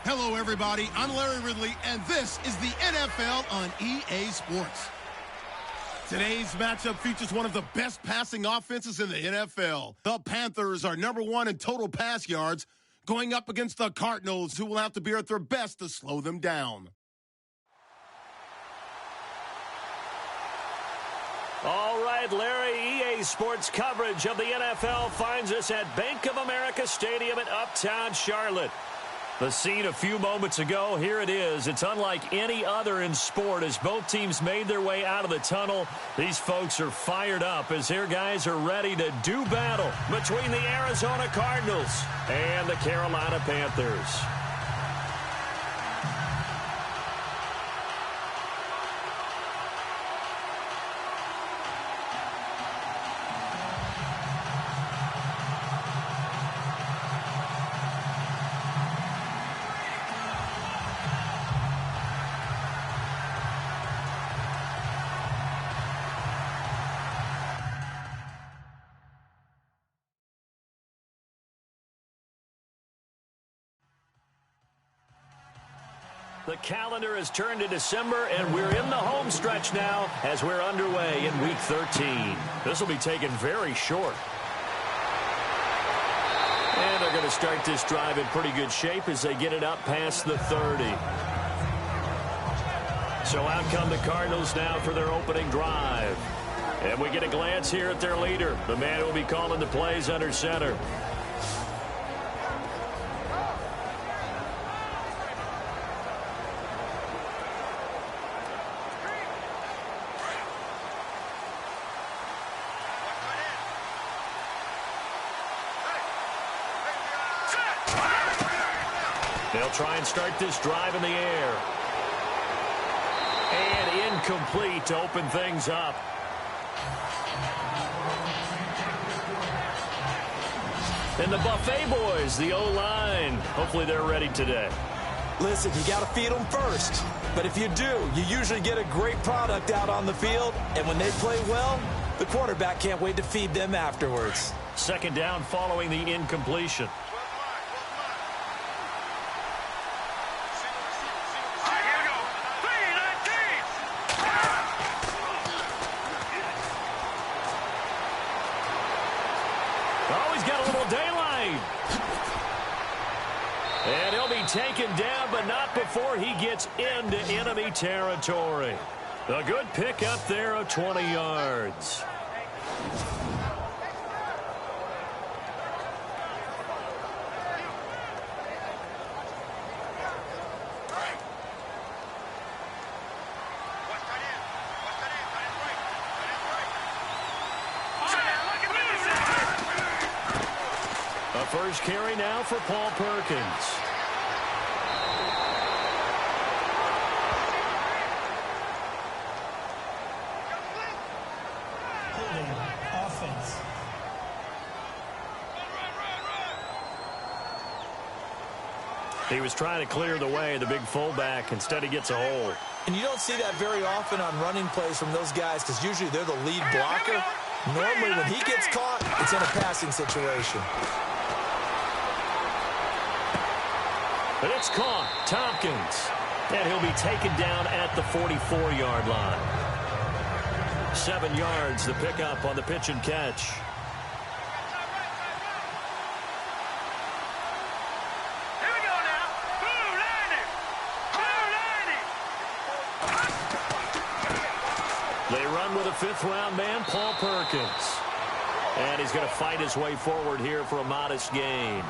Hello, everybody. I'm Larry Ridley, and this is the NFL on EA Sports. Today's matchup features one of the best passing offenses in the NFL. The Panthers are #1 in total pass yards, going up against the Cardinals, who will have to be at their best to slow them down. All right, Larry, EA Sports coverage of the NFL finds us at Bank of America Stadium in Uptown Charlotte. The scene a few moments ago, here it is. It's unlike any other in sport as both teams made their way out of the tunnel. These folks are fired up as their guys are ready to do battle between the Arizona Cardinals and the Carolina Panthers. The calendar has turned to December, and we're in the home stretch now as we're underway in Week 13. This will be taken very short. And they're going to start this drive in pretty good shape as they get it up past the 30. So out come the Cardinals now for their opening drive. And we get a glance here at their leader, the man who will be calling the plays under center. They'll try and start this drive in the air. And incomplete to open things up. And the Buffet boys, the O-line, hopefully they're ready today. Listen, you got to feed them first. But if you do, you usually get a great product out on the field. And when they play well, the quarterback can't wait to feed them afterwards. Second down following the incompletion. And he'll be taken down, but not before he gets into enemy territory. A good pickup there of 20 yards. A first carry now for Paul Perkins. Holding offense. He was trying to clear the way, the big fullback. Instead, he gets a hole. And you don't see that very often on running plays from those guys because usually they're the lead blocker. Normally, when he gets caught, it's in a passing situation. But it's caught. Tompkins. And he'll be taken down at the 44-yard line. 7 yards, the pickup on the pitch and catch. Here we go now. Blue lining. They run with a fifth-round man, Paul Perkins. And he's going to fight his way forward here for a modest gain.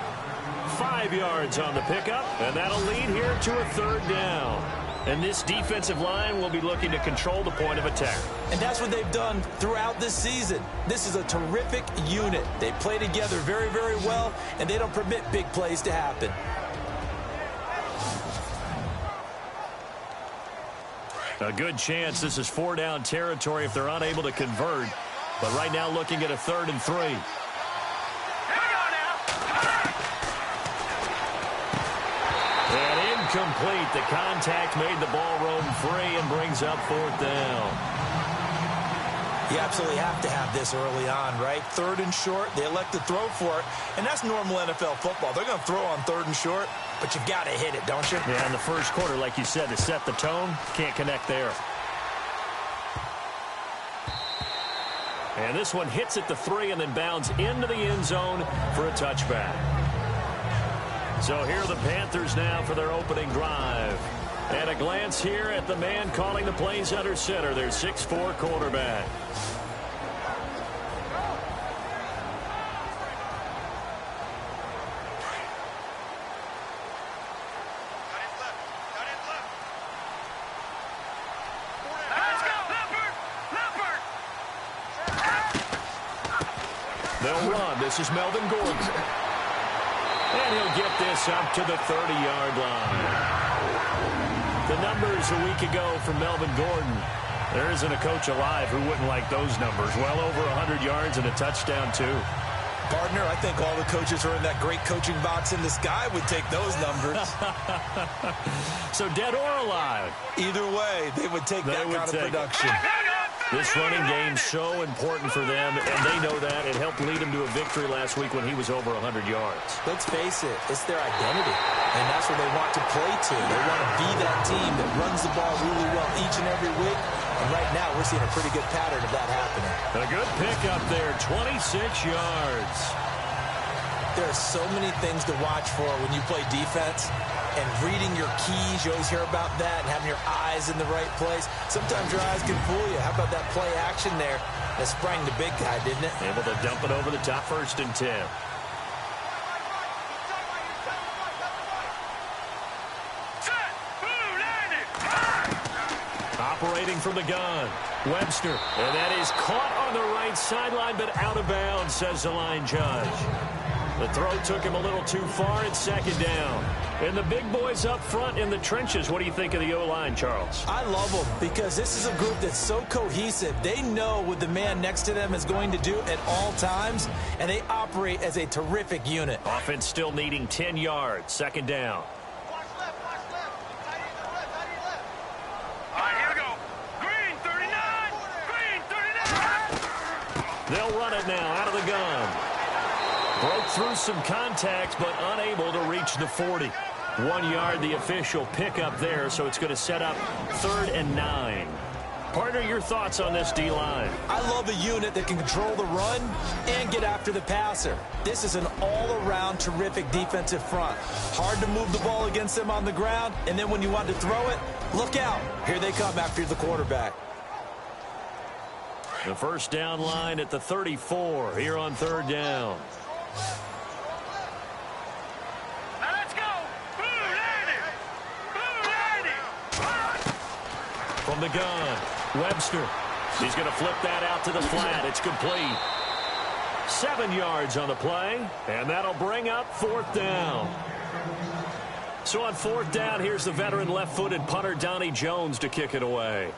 5 yards on the pickup, and that'll lead here to a third down. And this defensive line will be looking to control the point of attack. And that's what they've done throughout this season. This is a terrific unit. They play together very, very well, and they don't permit big plays to happen. A good chance this is 4-down territory if they're unable to convert. But right now looking at a 3rd and 3. And incomplete. The contact made the ball roam free and brings up 4th down. You absolutely have to have this early on, right? 3rd and short, they elect to throw for it, and that's normal NFL football. They're going to throw on 3rd and short, but you've got to hit it, don't you? Yeah, in the first quarter, like you said, to set the tone, can't connect there. And this one hits at the 3 and then bounds into the end zone for a touchback. So here are the Panthers now for their opening drive. And a glance here at the man calling the plays under center, their 6'4" quarterback. They'll run. This is Melvin Gordon. And he'll get this up to the 30-yard line. The numbers a week ago from Melvin Gordon. There isn't a coach alive who wouldn't like those numbers. Well over 100 yards and a touchdown, too. Partner, I think all the coaches who are in that great coaching box in the sky would take those numbers. So dead or alive? Either way, they would take that kind of production. This running game's so important for them, and they know that. It helped lead them to a victory last week when he was over 100 yards. Let's face it, it's their identity, and that's where they want to play to. They want to be that team that runs the ball really well each and every week, and right now we're seeing a pretty good pattern of that happening. A good pick up there, 26 yards. There are so many things to watch for when you play defense. And reading your keys, you always hear about that, and having your eyes in the right place. Sometimes your eyes can fool you. How about that play action there that sprang the big guy, didn't it? Able to dump it over the top, 1st and 10. Operating from the gun, Webster. And that is caught on the right sideline, but out of bounds, says the line judge. The throw took him a little too far. It's 2nd down. And the big boys up front in the trenches. What do you think of the O-line, Charles? I love them because this is a group that's so cohesive. They know what the man next to them is going to do at all times, and they operate as a terrific unit. Offense still needing 10 yards. 2nd down. Watch left, watch left. Tight end to left. All right, here we go. Green 39. Green 39. They'll run it now out of the gun. Broke through some contact, but unable to reach the 40. 1 yard, the official pickup there, so it's going to set up 3rd and 9. Partner, your thoughts on this D-line? I love a unit that can control the run and get after the passer. This is an all-around terrific defensive front. Hard to move the ball against them on the ground, and then when you want to throw it, look out. Here they come after the quarterback. The 1st down line at the 34 here on 3rd down. Now let's go. Blue landing. Blue landing. From the gun, Webster. He's going to flip that out to the flat. It's complete. 7 yards on the play, and that'll bring up 4th down. So on 4th down, here's the veteran left-footed punter Donnie Jones to kick it away.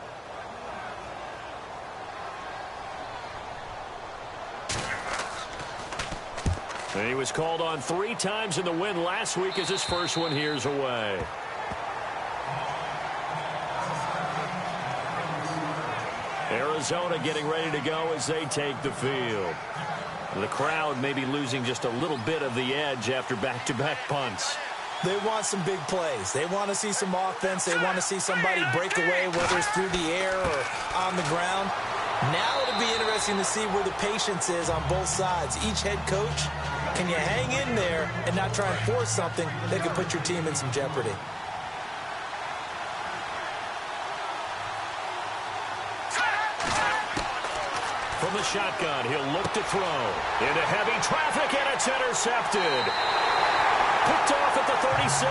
And he was called on 3 times in the win last week as his first one here's away. Arizona getting ready to go as they take the field. The crowd may be losing just a little bit of the edge after back-to-back punts. They want some big plays. They want to see some offense. They want to see somebody break away, whether it's through the air or on the ground. Now it'll be interesting to see where the patience is on both sides. Each head coach, can you hang in there and not try and force something that could put your team in some jeopardy? From the shotgun, he'll look to throw. Into heavy traffic, and it's intercepted. Picked off at the 36.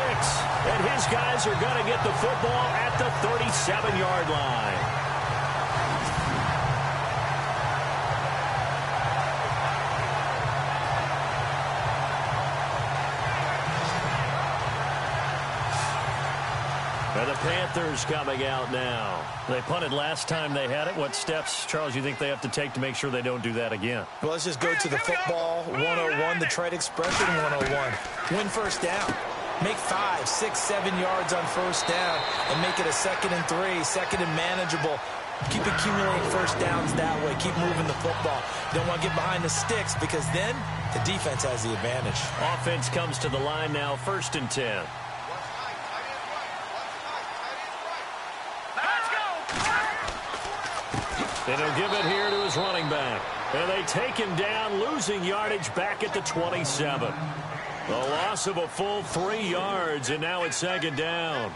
And his guys are going to get the football at the 37-yard line. And the Panthers coming out now. They punted last time they had it. What steps, Charles, you think they have to take to make sure they don't do that again? Well, let's just go to the football 101, the trade expression 101. Win 1st down. Make 5, 6, 7 yards on 1st down and make it a 2nd and 3, 2nd and manageable. Keep accumulating first downs that way. Keep moving the football. You don't want to get behind the sticks because then the defense has the advantage. Offense comes to the line now, 1st and 10. Let's go! And he'll give it here to his running back. And they take him down, losing yardage back at the 27. A loss of a full 3 yards, and now it's 2nd down.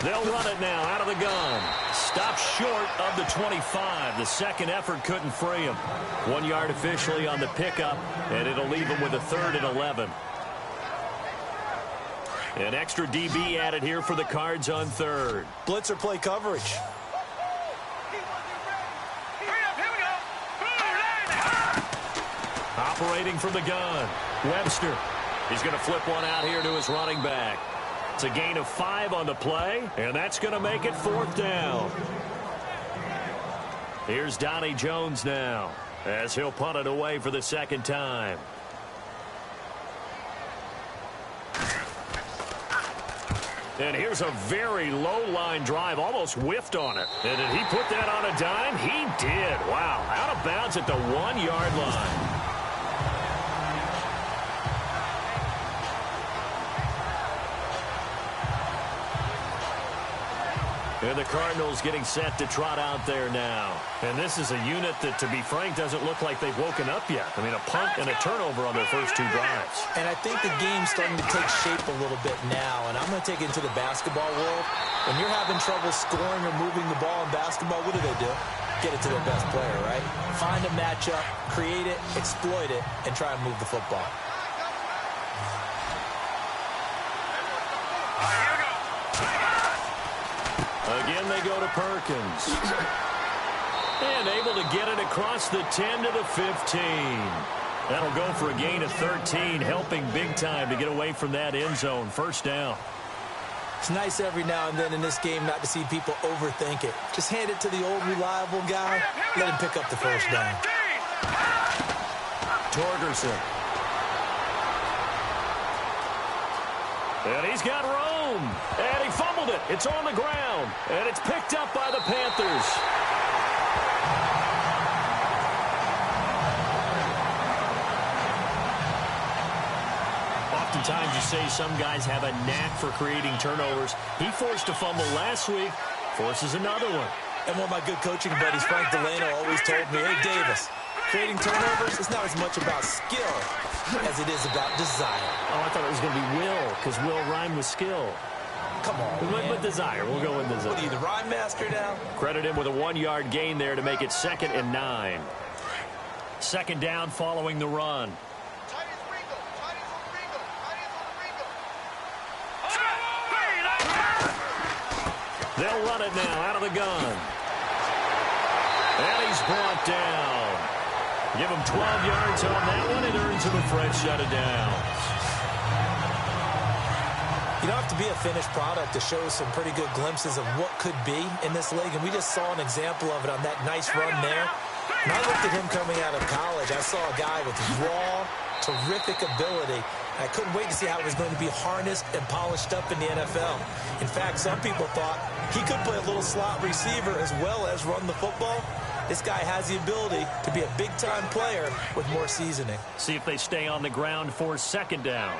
They'll run it now out of the gun. Stopped short of the 25. The second effort couldn't free him. 1 yard officially on the pickup, and it'll leave him with a 3rd and 11. An extra DB added here for the Cards on 3rd. Blitzer play coverage. Operating from the gun. Webster. He's going to flip one out here to his running back. It's a gain of 5 on the play, and that's going to make it 4th down. Here's Donnie Jones now, as he'll punt it away for the 2nd time. And here's a very low-line drive, almost whiffed on it. And did he put that on a dime? He did. Wow, out of bounds at the 1-yard line. And the Cardinals getting set to trot out there now. And this is a unit that, to be frank, doesn't look like they've woken up yet. I mean, a punt and a turnover on their first 2 drives. And I think the game's starting to take shape a little bit now. And I'm going to take it into the basketball world. When you're having trouble scoring or moving the ball in basketball, what do? Get it to their best player, right? Find a matchup, create it, exploit it, and try and move the football. Again, they go to Perkins. And able to get it across the 10 to the 15. That'll go for a gain of 13, helping big time to get away from that end zone. 1st down. It's nice every now and then in this game not to see people overthink it. Just hand it to the old reliable guy. Let him pick up the 1st down. Torgerson. And he's got room. And he fumbled it. It's on the ground. And it's picked up by the Panthers. Oftentimes you say some guys have a knack for creating turnovers. He forced a fumble last week. Forces another one. And one of my good coaching buddies, Frank Delano, always told me, hey, Davis, creating turnovers is not as much about skill as it is about desire. Oh, I thought it was going to be will, because will rhyme with skill. Come on, We went with desire. We'll go with desire. What are you, the rhyme master now? Credit him with a 1-yard gain there to make it 2nd and 9. 2nd down following the run. They'll run it now out of the gun. And he's brought down. Give him 12 yards on that one. It earns him a fresh set of downs. You don't have to be a finished product to show some pretty good glimpses of what could be in this league. And we just saw an example of it on that nice run there. When I looked at him coming out of college, I saw a guy with raw, terrific ability. I couldn't wait to see how he was going to be harnessed and polished up in the NFL. In fact, some people thought he could play a little slot receiver as well as run the football. This guy has the ability to be a big-time player with more seasoning. See if they stay on the ground for 2nd down.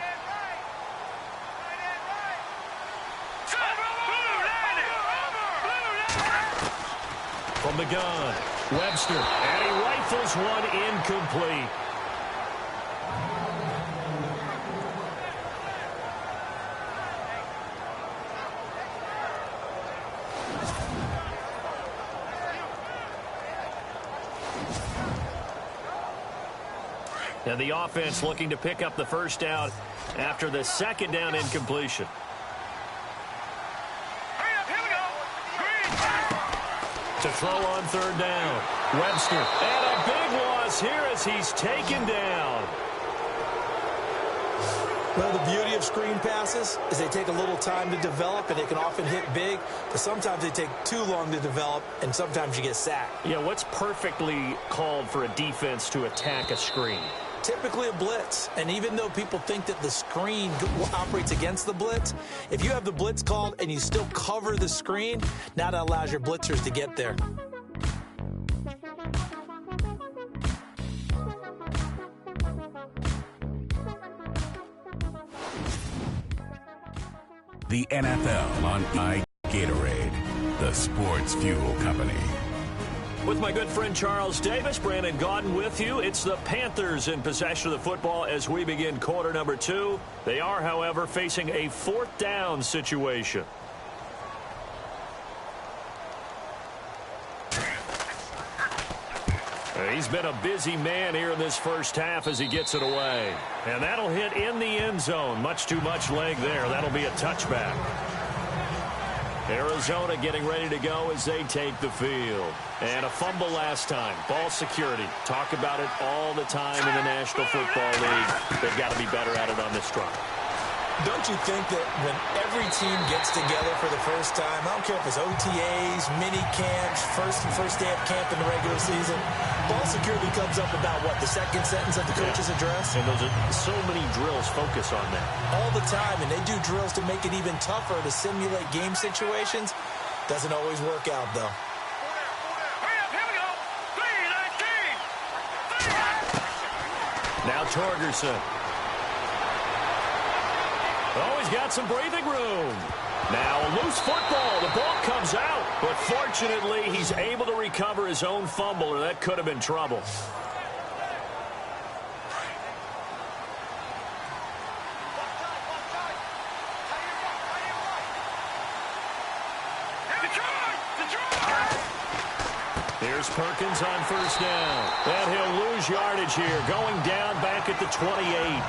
From the gun, Webster, and he rifles one incomplete. And the offense looking to pick up the 1st down after the 2nd down incompletion. To throw on 3rd down. Webster. And a big loss here as he's taken down. Well, the beauty of screen passes is they take a little time to develop, and they can often hit big, but sometimes they take too long to develop, and sometimes you get sacked. Yeah, what's perfectly called for a defense to attack a screen? typically a blitz. And even though people think that the screen operates against the blitz, if you have the blitz called and you still cover the screen, now that allows your blitzers to get there. The NFL on Gatorade, the sports fuel company. With my good friend Charles Davis, Brandon Gaudin with you. It's the Panthers in possession of the football as we begin quarter number 2. They are, however, facing a 4th down situation. He's been a busy man here in this first half as he gets it away. And that'll hit in the end zone. Much too much leg there. That'll be a touchback. Arizona getting ready to go as they take the field. And a fumble last time. Ball security. Talk about it all the time in the National Football League. They've got to be better at it on this drive. Don't you think that when every team gets together for the first time, I don't care if it's OTAs, mini camps, first day of camp in the regular season, ball security comes up about what, the second sentence of the coach's address? And those are so many drills focus on that. All the time, and they do drills to make it even tougher to simulate game situations. Doesn't always work out, though. Here we go. 3-19. Now Torgerson. Oh, he's got some breathing room. Now a loose football. The ball comes out. But fortunately, he's able to recover his own fumble, or that could have been trouble. Here's Perkins on first down. And he'll lose yardage here. Going down back at the 28.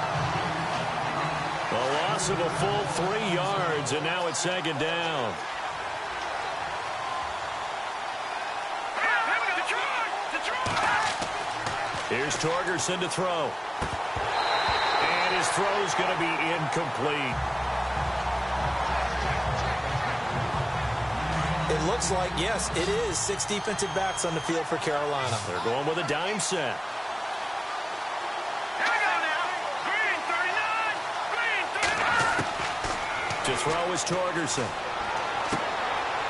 A loss of a full 3 yards, and now it's second down. Here's Torgerson to throw. And his throw's going to be incomplete. It looks like, yes, it is 6 defensive backs on the field for Carolina. They're going with a dime set. To throw is Torgerson.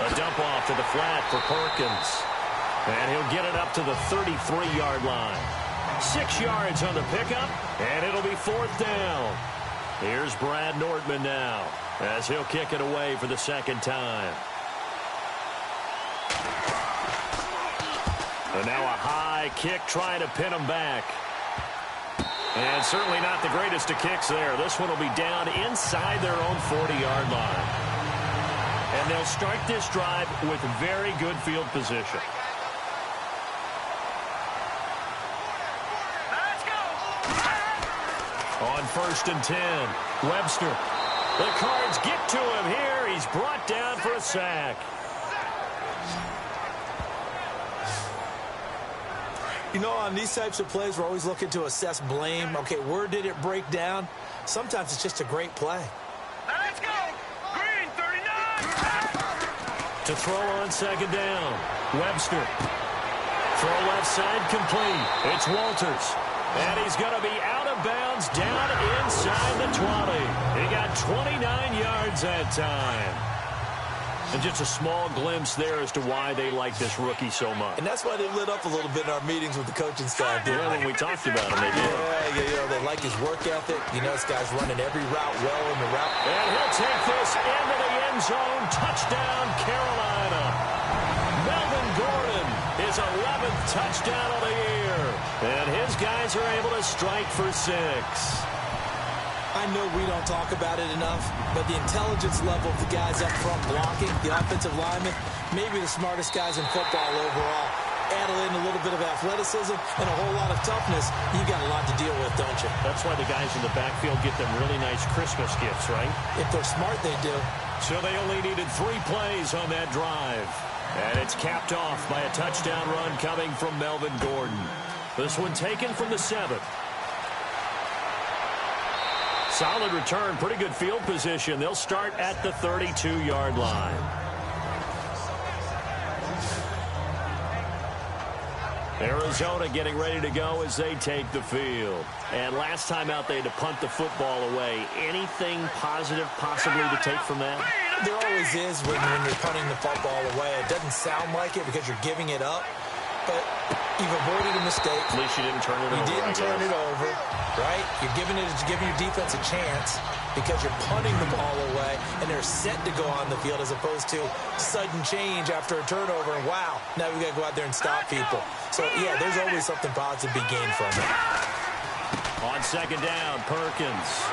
A dump off to the flat for Perkins. And he'll get it up to the 33-yard line. 6 yards on the pickup, and it'll be 4th down. Here's Brad Nortman now as he'll kick it away for the second time. And now a high kick trying to pin him back. And certainly not the greatest of kicks there. This one will be down inside their own 40-yard line. And they'll start this drive with very good field position. Let's go. On 1st and 10, Webster. The Cards get to him here. He's brought down for a sack. You know, on these types of plays, we're always looking to assess blame. Okay, where did it break down? Sometimes it's just a great play. Let's go. Green 39. To throw on second down, Webster. Throw left side complete. It's Walters. And he's going to be out of bounds down inside the 20. He got 29 yards that time. And just a small glimpse there as to why they like this rookie so much. And that's why they lit up a little bit in our meetings with the coaching staff. Yeah, when we talked about him, they did. Yeah, you know, they like his work ethic. You know, this guy's running every route well in the route. And he'll take this into the end zone. Touchdown, Carolina. Melvin Gordon, his 11th touchdown of the year. And his guys are able to strike for 6. I know we don't talk about it enough, but the intelligence level of the guys up front blocking, the offensive linemen, maybe the smartest guys in football overall. Add in a little bit of athleticism and a whole lot of toughness, you got a lot to deal with, don't you? That's why the guys in the backfield get them really nice Christmas gifts, right? If they're smart, they do. So they only needed 3 plays on that drive. And it's capped off by a touchdown run coming from Melvin Gordon. This one taken from the 7th. Solid return, pretty good field position. They'll start at the 32-yard line. Arizona getting ready to go as they take the field. And last time out, they had to punt the football away. Anything positive possibly to take from that? There always is when you're punting the football away. It doesn't sound like it because you're giving it up, but you've avoided a mistake. At least you didn't turn it over. You didn't turn it over, right? You're giving your defense a chance because you're punting the ball away, and they're set to go on the field as opposed to sudden change after a turnover, and wow, now we got to go out there and stop people. So, yeah, there's always something positive to be gained from it. On second down, Perkins.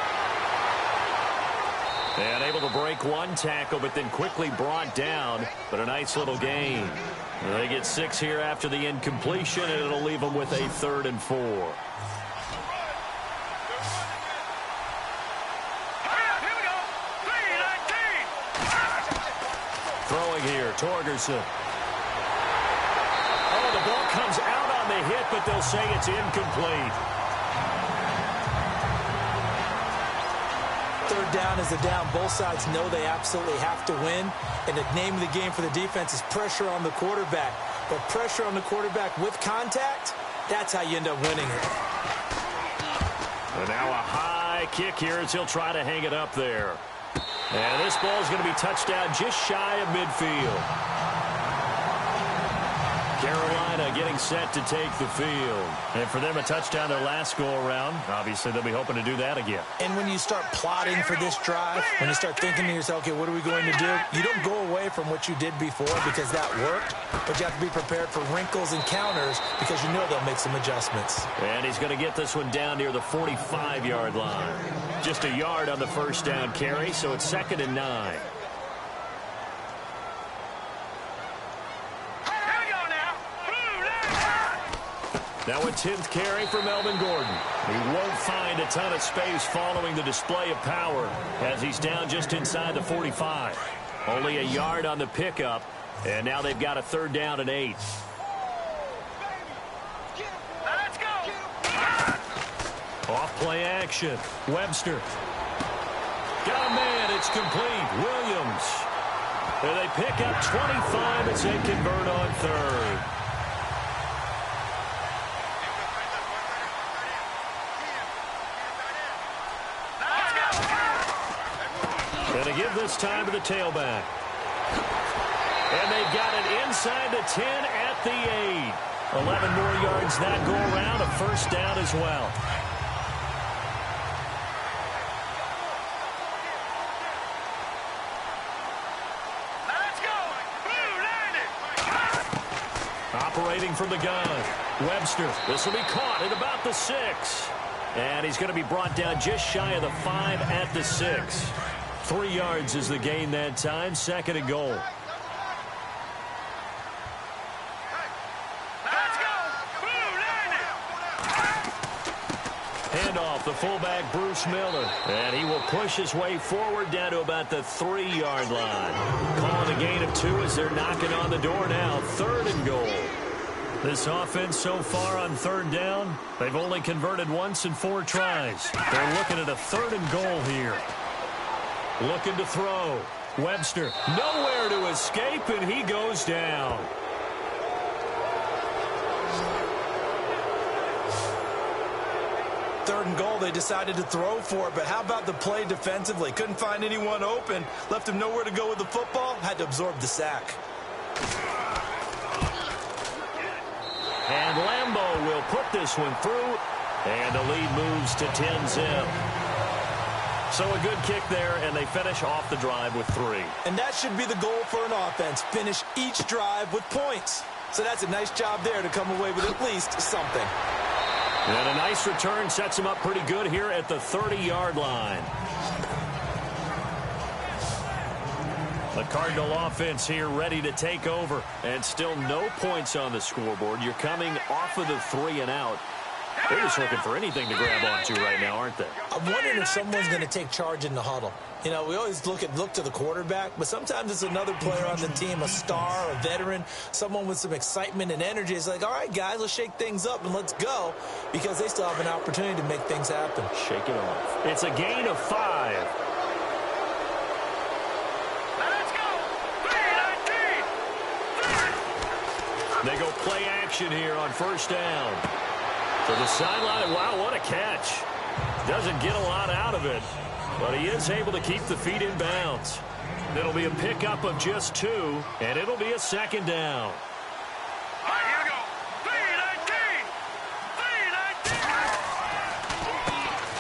And able to break one tackle, but then quickly brought down. But a nice little gain. They get 6 here after the incompletion, and it'll leave them with a 3rd and 4. Throwing here, Torgerson. Oh, the ball comes out on the hit, but they'll say it's incomplete. Third down is the down. Both sides know they absolutely have to win. And the name of the game for the defense is pressure on the quarterback. But pressure on the quarterback with contact, that's how you end up winning it. And now a high kick here as he'll try to hang it up there. And this ball is going to be touched down just shy of midfield. Carolina getting set to take the field. And for them, a touchdown their last go-around. Obviously, they'll be hoping to do that again. And when you start plotting for this drive, when you start thinking to yourself, okay, what are we going to do? You don't go away from what you did before because that worked, but you have to be prepared for wrinkles and counters because you know they'll make some adjustments. And he's going to get this one down near the 45-yard line. Just a yard on the first down carry, so it's 2nd and 9. Now a 10th carry for Melvin Gordon. He won't find a ton of space following the display of power as he's down just inside the 45. Only a yard on the pickup, and now they've got a 3rd down and 8. Let's go. Off play action. Webster. Got a man. It's complete. Williams. And they pick up 25 as they convert on 3rd. And to give this time to the tailback. And they've got it inside the 10 at the 8. 11 more yards that go around. A 1st down as well. Let's go. Operating from the gun. Webster. This will be caught at about the 6. And he's going to be brought down just shy of the 5 at the 6. 3 yards is the gain that time. 2nd and goal. Let's go. Handoff, the fullback, Bruce Miller. And he will push his way forward down to about the 3-yard line. Calling a gain of 2 as they're knocking on the door now. 3rd and goal. This offense so far on 3rd down, they've only converted once in 4 tries. They're looking at a 3rd and goal here. Looking to throw. Webster, nowhere to escape, and he goes down. Third and goal, they decided to throw for it, but how about the play defensively? Couldn't find anyone open, left him nowhere to go with the football, had to absorb the sack. And Lambeau will put this one through, and the lead moves to 10-zip. So a good kick there, and they finish off the drive with 3. And that should be the goal for an offense, finish each drive with points. So that's a nice job there to come away with at least something. And a nice return sets him up pretty good here at the 30-yard line. The Cardinal offense here ready to take over. And still no points on the scoreboard. You're coming off of the 3 and out. They're just looking for anything to grab onto right now, aren't they? I'm wondering if someone's going to take charge in the huddle. You know, we always look to the quarterback, but sometimes it's another player on the team, a star, a veteran, someone with some excitement and energy. It's like, all right, guys, let's shake things up and let's go, because they still have an opportunity to make things happen. Shake it off. It's a gain of 5. They go play action motion here on first down. To the sideline. Wow, what a catch. Doesn't get a lot out of it, but he is able to keep the feet in bounds. It'll be a pickup of just 2, and it'll be a second down. All right, here we go.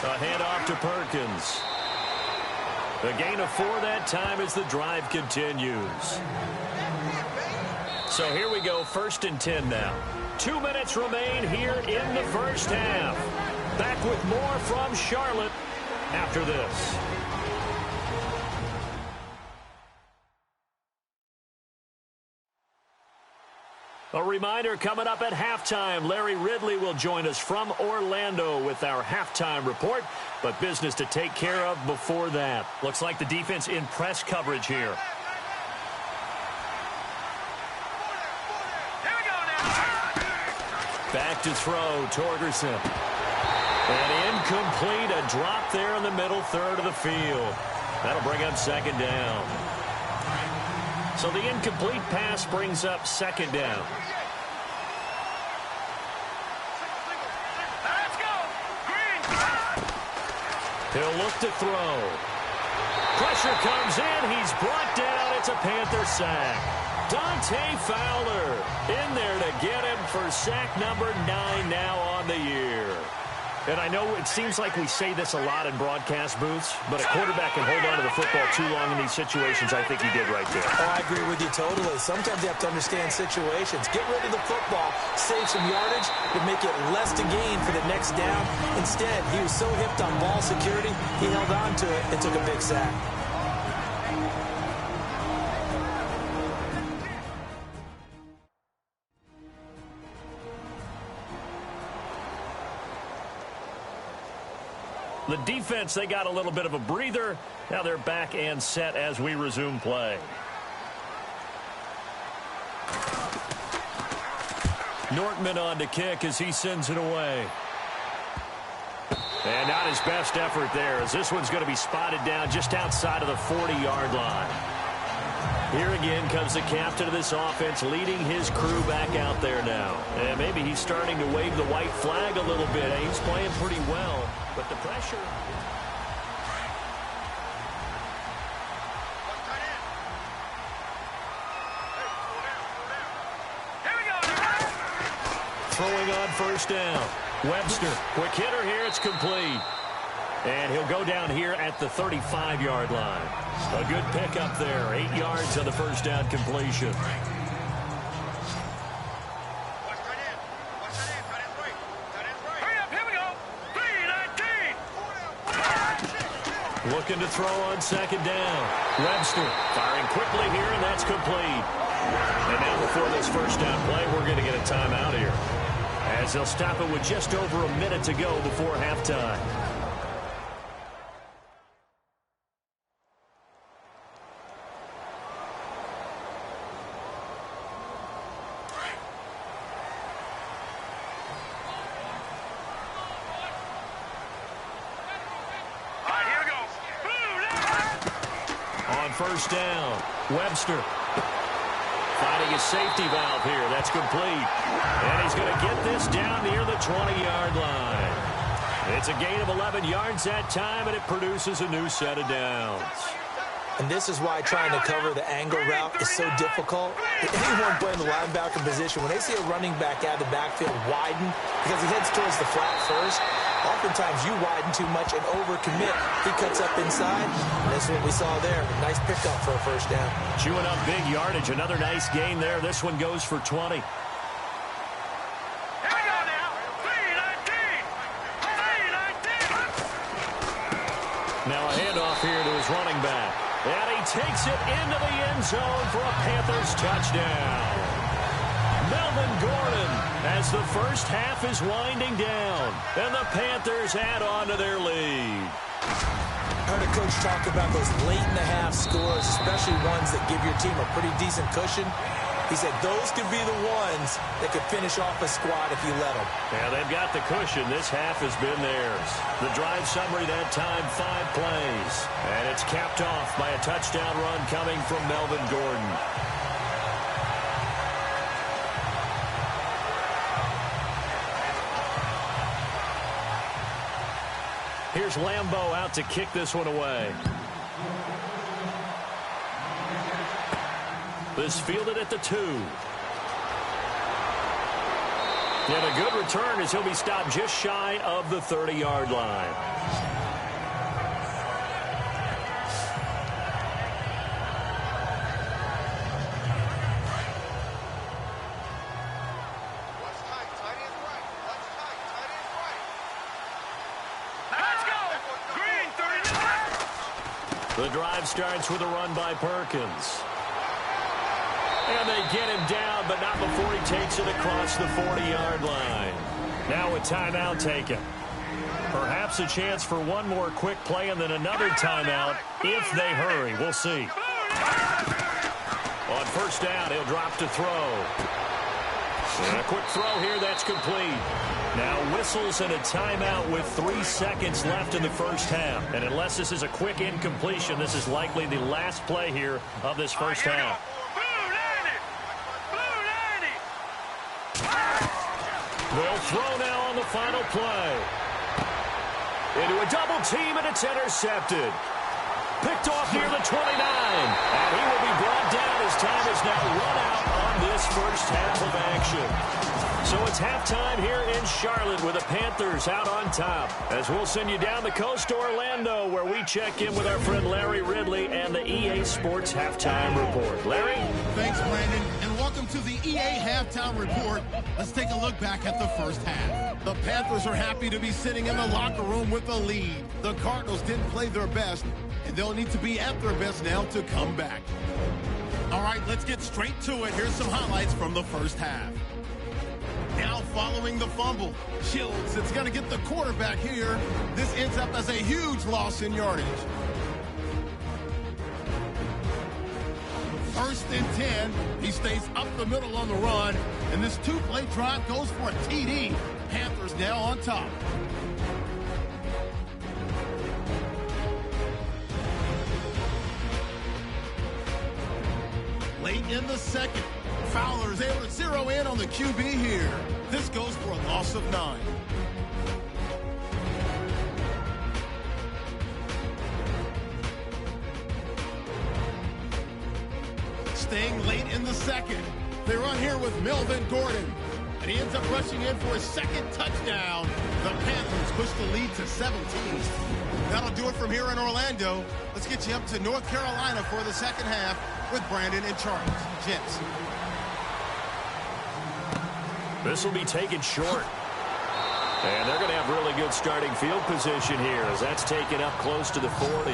3-19. A handoff to Perkins. A gain of 4 that time as the drive continues. So here we go, 1st and 10 now. 2 minutes remain here in the first half. Back with more from Charlotte after this. A reminder coming up at halftime, Larry Ridley will join us from Orlando with our halftime report, but business to take care of before that. Looks like the defense in press coverage here. Here we go now. Back to throw, Torgerson. And incomplete, a drop there in the middle third of the field. That'll bring up second down. So the incomplete pass brings up second down. Let's go. Green. He'll look to throw. Pressure comes in. He's brought down. It's a Panther sack. Dante Fowler in there to get him for sack number 9 now on the year. And I know it seems like we say this a lot in broadcast booths, but a quarterback can hold on to the football too long in these situations. I think he did right there. Oh, I agree with you totally. Sometimes you have to understand situations. Get rid of the football, save some yardage, but make it less to gain for the next down. Instead, he was so hipped on ball security, he held on to it and took a big sack. The defense, they got a little bit of a breather. Now they're back and set as we resume play. Nortman on to kick as he sends it away. And not his best effort there, as this one's going to be spotted down just outside of the 40-yard line. Here again comes the captain of this offense, leading his crew back out there now. And maybe he's starting to wave the white flag a little bit. He's playing pretty well, but the pressure... Throwing on first down. Webster, quick hitter here, it's complete. And he'll go down here at the 35-yard line. A good pickup there, 8 yards on the first down completion. Hurry up, here we go. 3-19. Looking to throw on second down. Webster firing quickly here, and that's complete. And now before this first down play, we're going to get a timeout here, as they'll stop it with just over a minute to go before halftime. All right, here we go. On first down, Webster finding his safety valve here. That's complete. And he's going to get this down near the 20-yard line. It's a gain of 11 yards that time, and it produces a new set of downs. And this is why trying to cover the angle route is so difficult. Anyone playing the linebacker position, when they see a running back out of the backfield widen, because he heads towards the flat first, oftentimes you widen too much and overcommit. He cuts up inside, and that's what we saw there. Nice pickup for a first down. Chewing up big yardage. Another nice gain there. This one goes for 20. Here we go now. 3-19. Now a handoff here to his running back. And he takes it into the end zone for a Panthers touchdown. Melvin Gordon, as the first half is winding down, and the Panthers add on to their lead. I heard a coach talk about those late-in-the-half scores, especially ones that give your team a pretty decent cushion. He said those could be the ones that could finish off a squad if you let them. Yeah, they've got the cushion. This half has been theirs. The drive summary that time, 5 plays. And it's capped off by a touchdown run coming from Melvin Gordon. Here's Lambeau out to kick this one away. This fielded at the 2. And a good return as he'll be stopped just shy of the 30-yard line. The drive starts with a run by Perkins. And they get him down, but not before he takes it across the 40-yard line. Now a timeout taken. Perhaps a chance for one more quick play and then another timeout if they hurry. We'll see. On first down, he'll drop to throw. And a quick throw here, that's complete. Now whistles and a timeout with 3 seconds left in the first half. And unless this is a quick incompletion, this is likely the last play here of this first half. They'll throw now on the final play. Into a double team, and it's intercepted. Picked off near the 29. And he will be brought down as time is now run out on this first half of action. So it's halftime here in Charlotte with the Panthers out on top. As we'll send you down the coast to Orlando, where we check in with our friend Larry Ridley and the EA Sports Halftime Report. Larry? Thanks, Brandon, and welcome to the EA Halftime Report. Let's take a look back at the first half. The Panthers are happy to be sitting in the locker room with a lead. The Cardinals didn't play their best, and they'll need to be at their best now to come back. All right, let's get straight to it. Here's some highlights from the first half. Now following the fumble, Shields is going to get the quarterback here. This ends up as a huge loss in yardage. First and 10, he stays up the middle on the run, and this two-play drive goes for a TD. Panthers now on top. Late in the second, Fowler's able to zero in on the QB here. This goes for a loss of 9. Staying late in the second, they run here with Melvin Gordon, and he ends up rushing in for his second touchdown. The Panthers push the lead to 17. That'll do it from here in Orlando. Let's get you up to North Carolina for the second half with Brandon and Charles. Gents. This will be taken short. And they're going to have really good starting field position here as that's taken up close to the 40.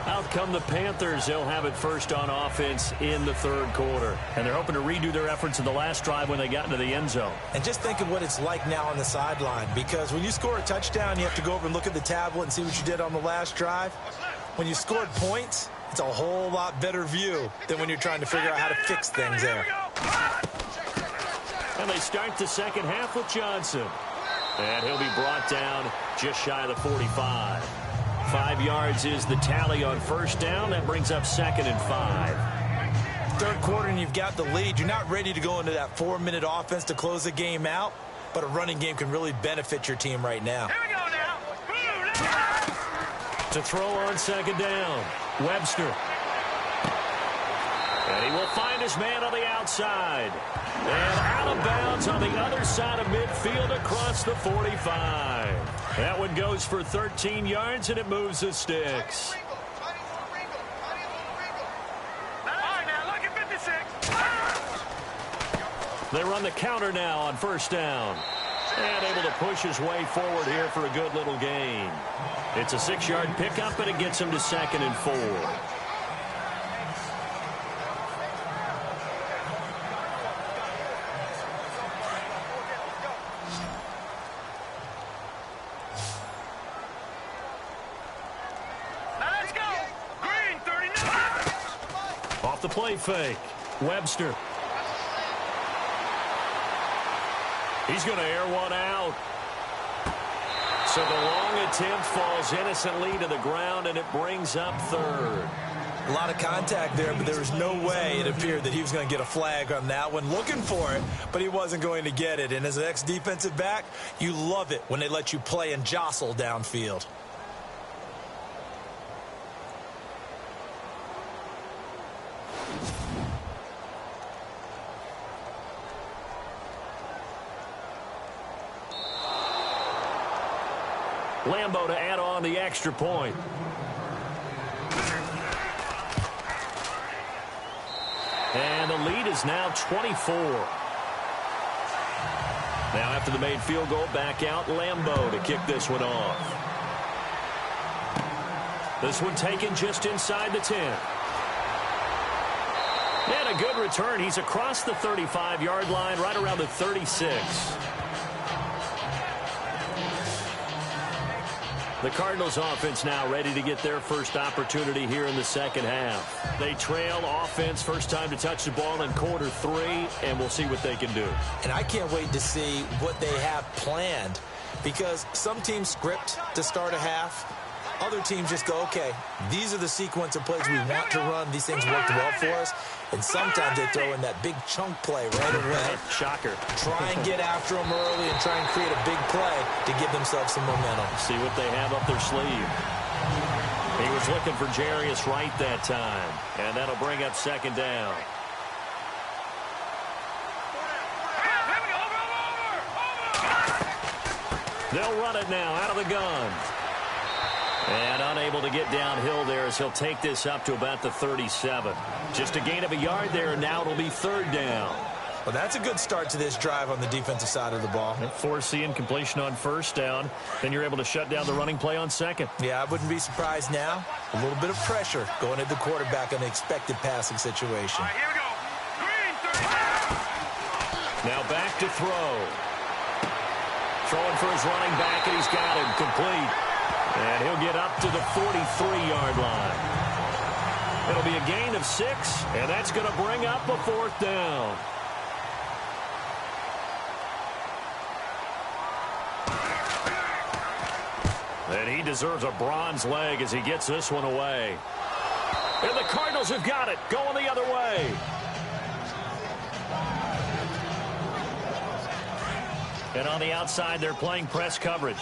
Out come the Panthers. They'll have it first on offense in the third quarter. And they're hoping to redo their efforts in the last drive when they got into the end zone. And just think of what it's like now on the sideline, because when you score a touchdown, you have to go over and look at the tablet and see what you did on the last drive. When you scored points, it's a whole lot better view than when you're trying to figure out how to fix things there. And they start the second half with Johnson. And he'll be brought down just shy of the 45. 5 yards is the tally on first down. That brings up 2nd and 5. Third quarter and you've got the lead. You're not ready to go into that 4-minute offense to close the game out, but a running game can really benefit your team right now. Here we go now. To throw on second down, Webster. And he will find his man on the outside. And out of bounds on the other side of midfield across the 45. That one goes for 13 yards, and it moves the sticks. All right, now look at 56. They run the counter now on first down. And able to push his way forward here for a good little gain. It's a 6-yard pickup, and it gets him to 2nd and 4. The play fake. Webster. He's going to air one out. So the long attempt falls innocently to the ground, and it brings up 3rd. A lot of contact there, but there was no way it appeared that he was going to get a flag on that one. Looking for it, but he wasn't going to get it. And as an ex-defensive back, you love it when they let you play and jostle downfield. Lambeau to add on the extra point. And the lead is now 24. Now after the made field goal, back out Lambeau to kick this one off. This one taken just inside the 10. And a good return. He's across the 35-yard line, right around the 36. The Cardinals offense now ready to get their first opportunity here in the second half. They trail offense, first time to touch the ball in quarter 3, and we'll see what they can do. And I can't wait to see what they have planned, because some teams script to start a half. Other teams just go, okay, these are the sequence of plays we want to run. These things worked well for us. And sometimes they throw in that big chunk play right away. Shocker. Try and get after them early and try and create a big play to give themselves some momentum. See what they have up their sleeve. He was looking for Jarius Wright that time. And that'll bring up second down. They'll run it now out of the gun. And unable to get downhill there as he'll take this up to about the 37. Just a gain of a yard there, and now it'll be third down. Well, that's a good start to this drive on the defensive side of the ball. Force the incompletion on first down. Then you're able to shut down the running play on second. Yeah, I wouldn't be surprised now. A little bit of pressure going at the quarterback on the expected passing situation. All right, here we go. Green, 30. Now back to throw. Throwing for his running back, and he's got him complete. And he'll get up to the 43-yard line. It'll be a gain of 6, and that's going to bring up a fourth down. And he deserves a bronze leg as he gets this one away. And the Cardinals have got it, going the other way. And on the outside, they're playing press coverage.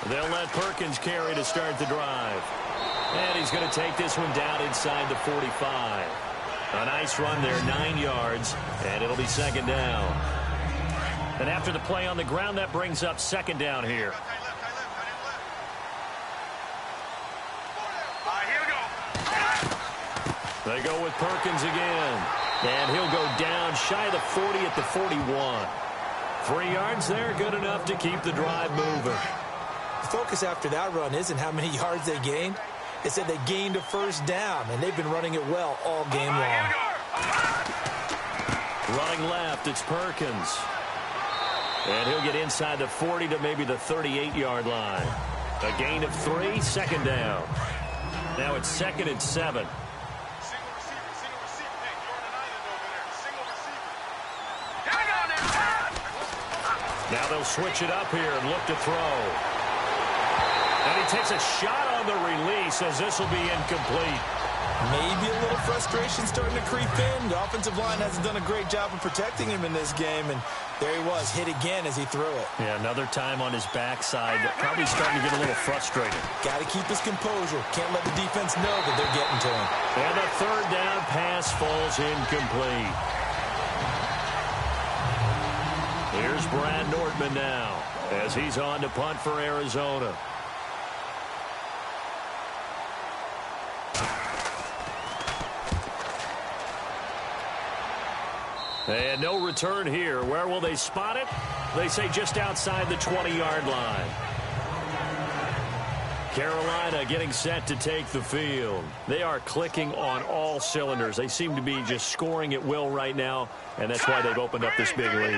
They'll let Perkins carry to start the drive. And he's going to take this one down inside the 45. A nice run there, 9 yards, and it'll be second down. And after the play on the ground, that brings up second down here. They go with Perkins again. And he'll go down shy of the 40 at the 41. 3 yards there, good enough to keep the drive moving. The focus after that run isn't how many yards they gained. It's that they gained a first down, and they've been running it well all game long. Running left, it's Perkins. And he'll get inside the 40 to maybe the 38-yard line. A gain of 3, second down. Now it's 2nd and 7. Now they'll switch it up here and look to throw. And he takes a shot on the release as this will be incomplete. Maybe a little frustration starting to creep in. The offensive line hasn't done a great job of protecting him in this game, and there he was, hit again as he threw it. Yeah, another time on his backside, probably starting to get a little frustrated. Got to keep his composure. Can't let the defense know that they're getting to him. And the third down pass falls incomplete. Here's Brad Nordman now as he's on to punt for Arizona. And no return here. Where will they spot it? They say just outside the 20-yard line. Carolina getting set to take the field. They are clicking on all cylinders. They seem to be just scoring at will right now, and that's why they've opened up this big lead.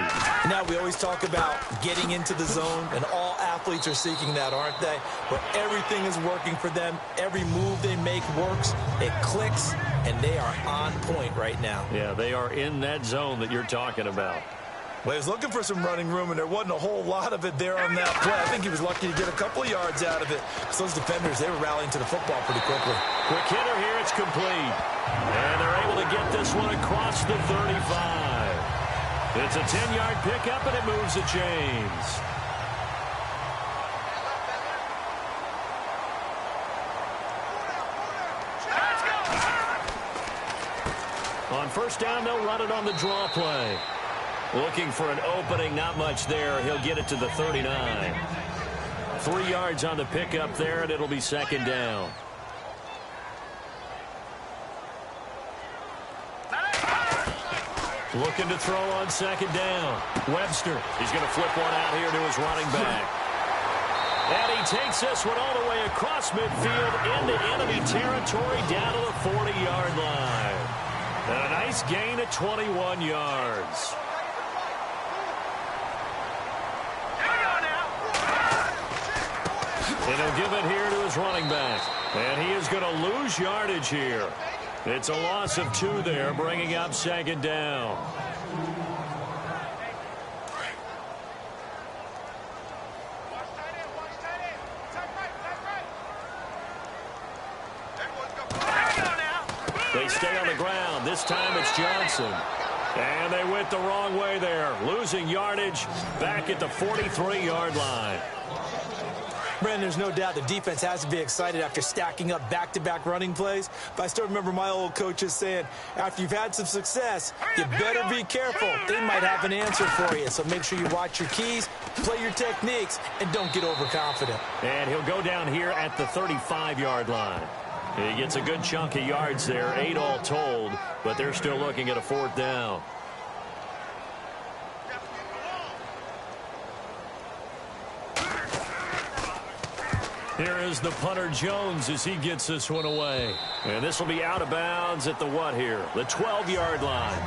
Now, we always talk about getting into the zone, and all athletes are seeking that, aren't they? Where everything is working for them. Every move they make works. It clicks, and they are on point right now. Yeah, they are in that zone that you're talking about. Well, he was looking for some running room, and there wasn't a whole lot of it there on that play. I think he was lucky to get a couple of yards out of it. So those defenders, they were rallying to the football pretty quickly. Quick hitter here. It's complete. And they're able to get this one across the 35. It's a 10-yard pickup, and it moves the chains. On first down, they'll run it on the draw play. Looking for an opening, not much there. He'll get it to the 39. 3 yards on the pickup there, and it'll be second down. Looking to throw on second down. Webster, he's going to flip one out here to his running back. And he takes this one all the way across midfield into enemy territory down to the 40-yard line. And a nice gain of 21 yards. And he'll give it here to his running back. And he is going to lose yardage here. It's a loss of 2 there, bringing up second down. They stay on the ground. This time it's Johnson. And they went the wrong way there. Losing yardage back at the 43-yard line. Brandon, there's no doubt the defense has to be excited after stacking up back-to-back running plays. But I still remember my old coaches saying, after you've had some success, you better be careful. They might have an answer for you. So make sure you watch your keys, play your techniques, and don't get overconfident. And he'll go down here at the 35-yard line. He gets a good chunk of yards there, 8 all told, but they're still looking at a 4th down. Here is the punter Jones as he gets this one away. And this will be out of bounds at the what here? The 12-yard line.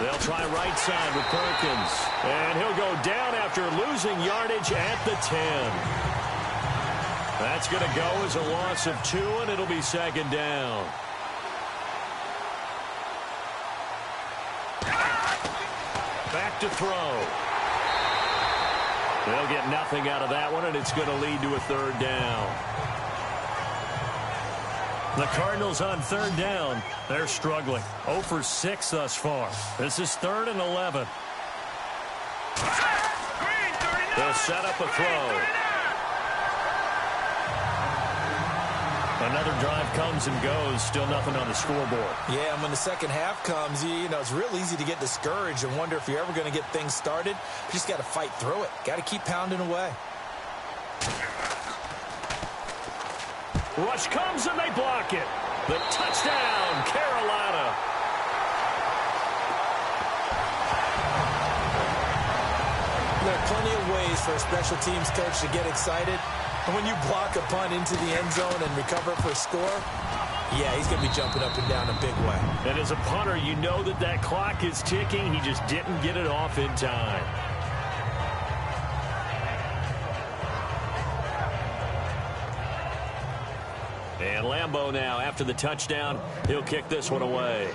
They'll try right side with Perkins. And he'll go down after losing yardage at the 10. That's going to go as a loss of 2, and it'll be second down. Back to throw. They'll get nothing out of that one, and it's going to lead to a 3rd down. The Cardinals on 3rd down. They're struggling. 0 for 6 thus far. This is 3rd and 11. They'll set up a throw. Another drive comes and goes. Still nothing on the scoreboard. Yeah, and when the second half comes, you know, it's real easy to get discouraged and wonder if you're ever going to get things started. You just got to fight through it. Got to keep pounding away. Rush comes and they block it. The touchdown, Carolina. There are plenty of ways for a special teams coach to get excited. And when you block a punt into the end zone and recover for a score, yeah, he's going to be jumping up and down a big way. And as a punter, you know that that clock is ticking. He just didn't get it off in time. And Lambeau now, after the touchdown, he'll kick this one away.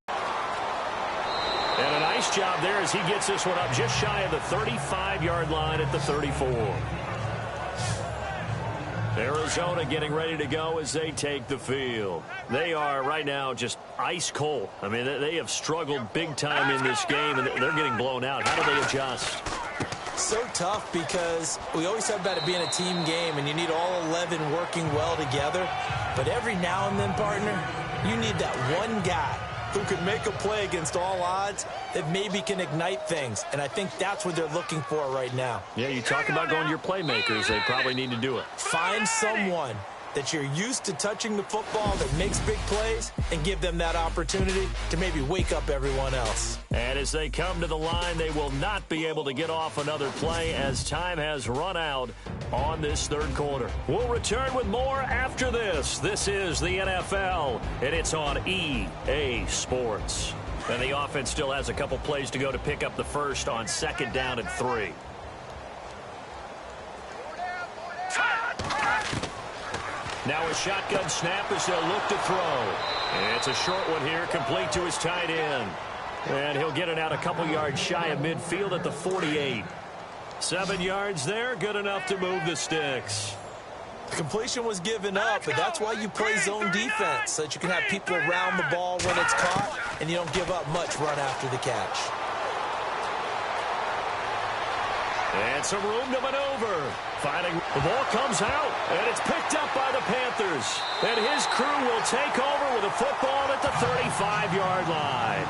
And a nice job there as he gets this one up just shy of the 35-yard line at the 34. Arizona getting ready to go as they take the field. They are right now just ice cold. I mean, they have struggled big time in this game, and they're getting blown out. How do they adjust? So tough because we always talk about it being a team game, and you need all 11 working well together. But every now and then, partner, you need that one guy who can make a play against all odds that maybe can ignite things. And I think that's what they're looking for right now. Yeah, you talk about going to your playmakers. They probably need to do it. Find someone that you're used to touching the football that makes big plays and give them that opportunity to maybe wake up everyone else. And as they come to the line, they will not be able to get off another play as time has run out on this 3rd quarter. We'll return with more after this. This is the NFL, and it's on EA Sports. And the offense still has a couple plays to go to pick up the first on 2nd down and 3. Now a shotgun snap as they'll look to throw. And it's a short one here, complete to his tight end. And he'll get it out a couple yards shy of midfield at the 48. 7 yards there, good enough to move the sticks. The completion was given up, but that's why you play zone defense, so that you can have people around the ball when it's caught, and you don't give up much run after the catch. And some room to maneuver. Fighting. The ball comes out, and it's picked up by the Panthers. And his crew will take over with a football at the 35-yard line.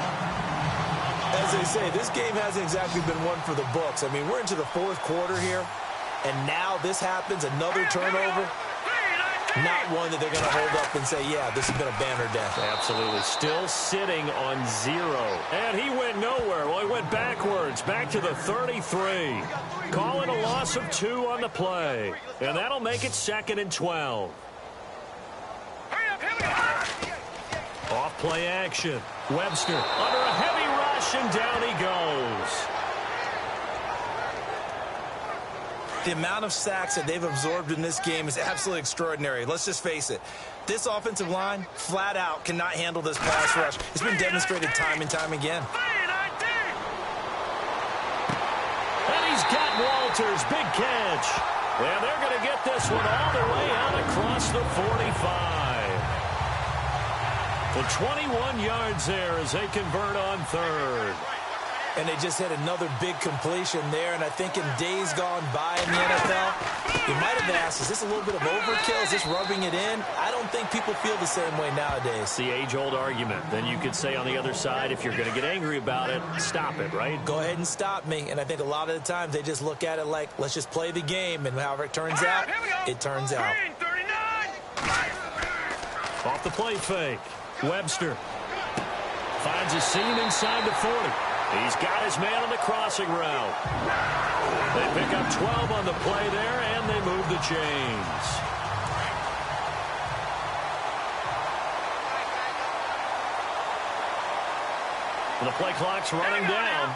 As they say, this game hasn't exactly been one for the books. I mean, we're into the fourth quarter here, and now this happens, another turnover. Not one that they're going to hold up and say, yeah, this has been a banner day. Absolutely. Still sitting on 0. And he went nowhere. Well, he went backwards, back to the 33. Calling a loss of 2 on the play. And that'll make it 2nd and 12. Off play action. Webster under a heavy rush, and down he goes. The amount of sacks that they've absorbed in this game is absolutely extraordinary. Let's just face it. This offensive line, flat out, cannot handle this pass rush. It's been demonstrated time and time again. And he's got Walters. Big catch. And they're going to get this one all the way out across the 45. The 21 yards there as they convert on 3rd. And they just had another big completion there. And I think in days gone by in the NFL, you might have asked, is this a little bit of overkill? Is this rubbing it in? I don't think people feel the same way nowadays. The age-old argument. Then you could say on the other side, if you're going to get angry about it, stop it, right? Go ahead and stop me. And I think a lot of the times they just look at it like, let's just play the game. And however it turns out, it turns out. Off the play fake. Webster finds a seam inside the 40. He's got his man on the crossing route. They pick up 12 on the play there, and they move the chains. The play clock's running down.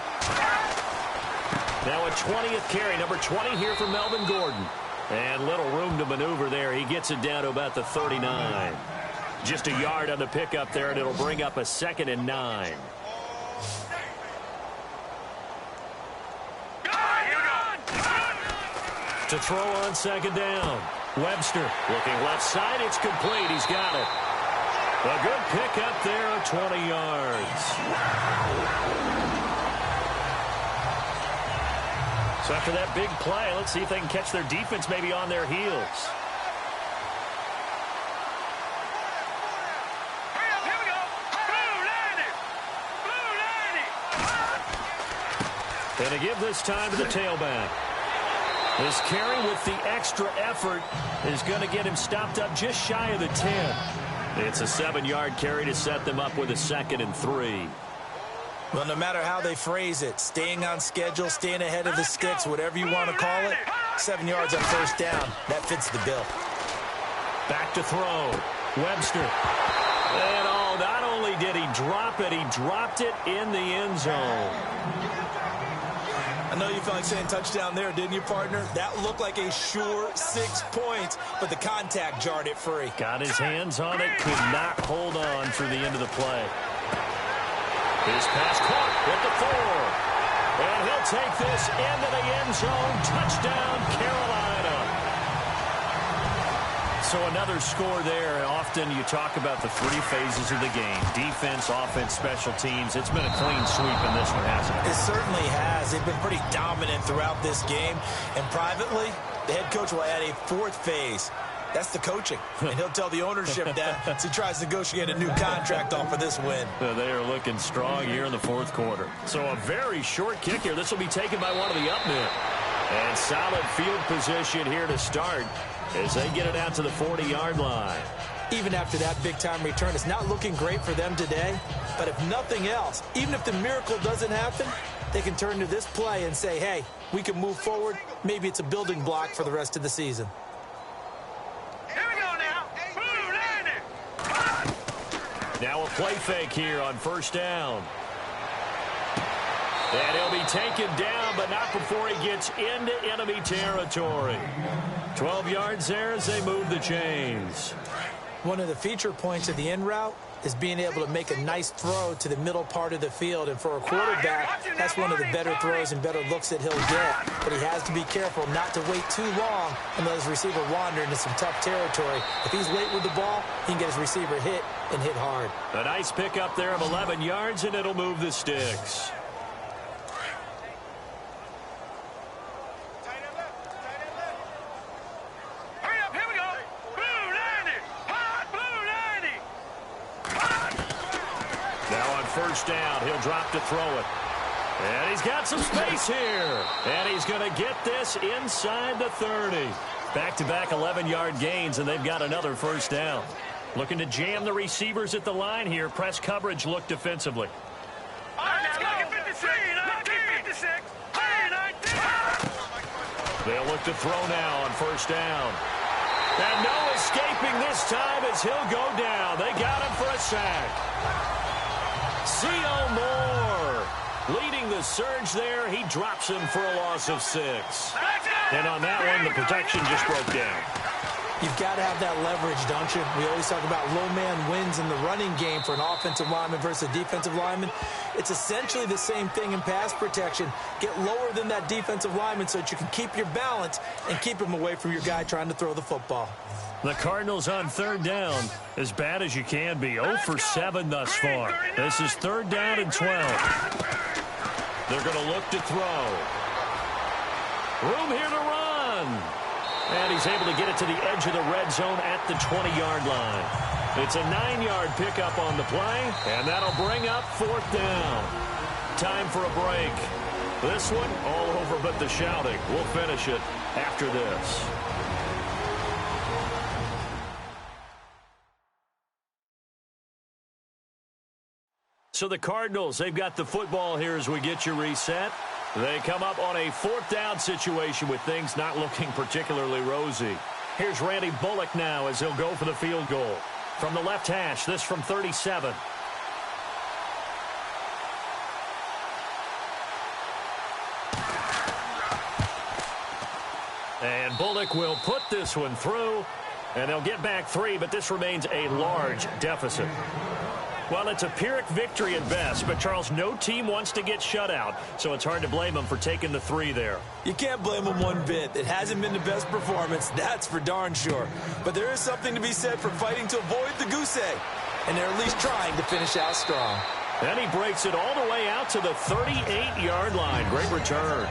Now a 20th carry, number 20 here for Melvin Gordon. And little room to maneuver there. He gets it down to about the 39. Just a yard on the pickup there, and it'll bring up a 2nd and 9. To throw on 2nd down. Webster looking left side. It's complete. He's got it. A good pickup there, 20 yards. So after that big play, let's see if they can catch their defense maybe on their heels. And to give this time to the tailback. This carry with the extra effort is going to get him stopped up just shy of the 10. It's a 7-yard carry to set them up with a 2nd and 3. Well, no matter how they phrase it, staying on schedule, staying ahead of the sticks, whatever you want to call it, 7 yards on 1st down, that fits the bill. Back to throw. Webster. And not only did he drop it, he dropped it in the end zone. I know you felt like saying touchdown there, didn't you, partner? That looked like a sure 6 points, but the contact jarred it free. Got his hands on it, could not hold on through the end of the play. His pass caught at the 4. And he'll take this into the end zone. Touchdown, Carolina. So another score there. Often you talk about the 3 phases of the game. Defense, offense, special teams. It's been a clean sweep in this one, hasn't it? It certainly has. They've been pretty dominant throughout this game. And privately, the head coach will add a 4th phase. That's the coaching. And he'll tell the ownership that as he tries to negotiate a new contract off for this win. They are looking strong here in the 4th quarter. So a very short kick here. This will be taken by one of the up men. And solid field position here to start as they get it out to the 40-yard line. Even after that big-time return, it's not looking great for them today. But if nothing else, even if the miracle doesn't happen, they can turn to this play and say, hey, we can move forward. Maybe it's a building block for the rest of the season. Here we go now. Now a play fake here on 1st down. And he'll be taken down, but not before he gets into enemy territory. 12 yards there as they move the chains. One of the feature points of the in route is being able to make a nice throw to the middle part of the field. And for a quarterback, that's one of the better throws and better looks that he'll get. But he has to be careful not to wait too long and let his receiver wander into some tough territory. If he's late with the ball, he can get his receiver hit and hit hard. A nice pickup there of 11 yards, and it'll move the sticks. First down, he'll drop to throw it. And he's got some space here. And he's going to get this inside the 30. Back-to-back 11-yard gains, and they've got another first down. Looking to jam the receivers at the line here. Press coverage look defensively. They'll look to throw now on first down. And no escaping this time as he'll go down. They got him for a sack. C.O. Moore leading the surge there. He drops him for a loss of 6. And on that one, the protection just broke down. You've got to have that leverage, don't you? We always talk about low man wins in the running game for an offensive lineman versus a defensive lineman. It's essentially the same thing in pass protection. Get lower than that defensive lineman so that you can keep your balance and keep him away from your guy trying to throw the football. The Cardinals on third down, as bad as you can be. 0 for 7 thus far. This is third down and 12. They're going to look to throw. Room here to run. And he's able to get it to the edge of the red zone at the 20-yard line. It's a 9-yard pickup on the play, and that'll bring up fourth down. Time for a break. This one all over but the shouting. We'll finish it after this. So the Cardinals, they've got the football here as we get you reset. They come up on a fourth down situation with things not looking particularly rosy. Here's Randy Bullock now as he'll go for the field goal. From the left hash, this from 37. And Bullock will put this one through, and they'll get back 3, but this remains a large deficit. Well, it's a Pyrrhic victory at best, but, Charles, no team wants to get shut out, so it's hard to blame them for taking the 3 there. You can't blame them one bit. It hasn't been the best performance, that's for darn sure. But there is something to be said for fighting to avoid the goose egg, and they're at least trying to finish out strong. And he breaks it all the way out to the 38-yard line. Great return.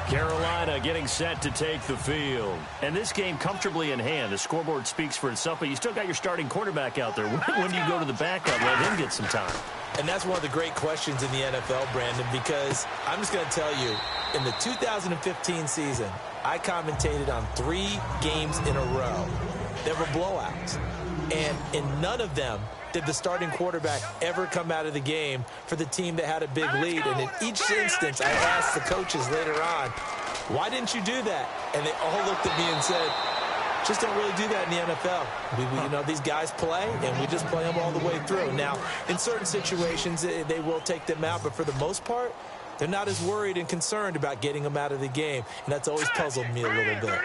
Carolina getting set to take the field. And this game comfortably in hand. The scoreboard speaks for itself, but you still got your starting quarterback out there. When do you go to the backup? Let him get some time. And that's one of the great questions in the NFL, Brandon, because I'm just going to tell you, in the 2015 season, I commentated on 3 games in a row. There were blowouts. And in none of them did the starting quarterback ever come out of the game for the team that had a big lead. And in each instance, I asked the coaches later on, why didn't you do that? And they all looked at me and said, just don't really do that in the NFL. You know, these guys play, and we just play them all the way through. Now, in certain situations, they will take them out, but for the most part, they're not as worried and concerned about getting them out of the game. And that's always puzzled me a little bit.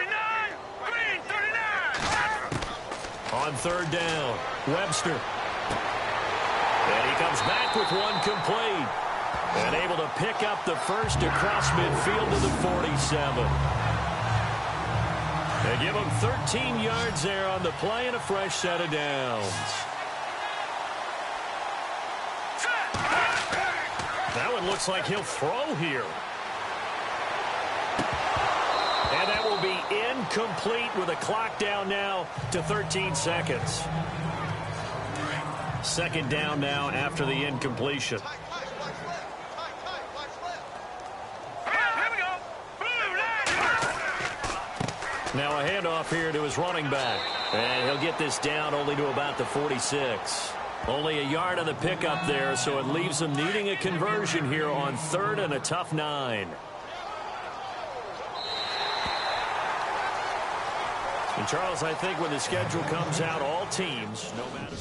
On third down, Webster. And he comes back with one complete. And able to pick up the first across midfield to the 47. They give him 13 yards there on the play and a fresh set of downs. That one looks like he'll throw here. And that will be incomplete with a clock down now to 13 seconds. Second down now after the incompletion. Now a handoff here to his running back. And he'll get this down only to about the 46. Only a yard on the pickup there, so it leaves him needing a conversion here on third and a tough 9. And Charles, I think when the schedule comes out, all teams, no matter...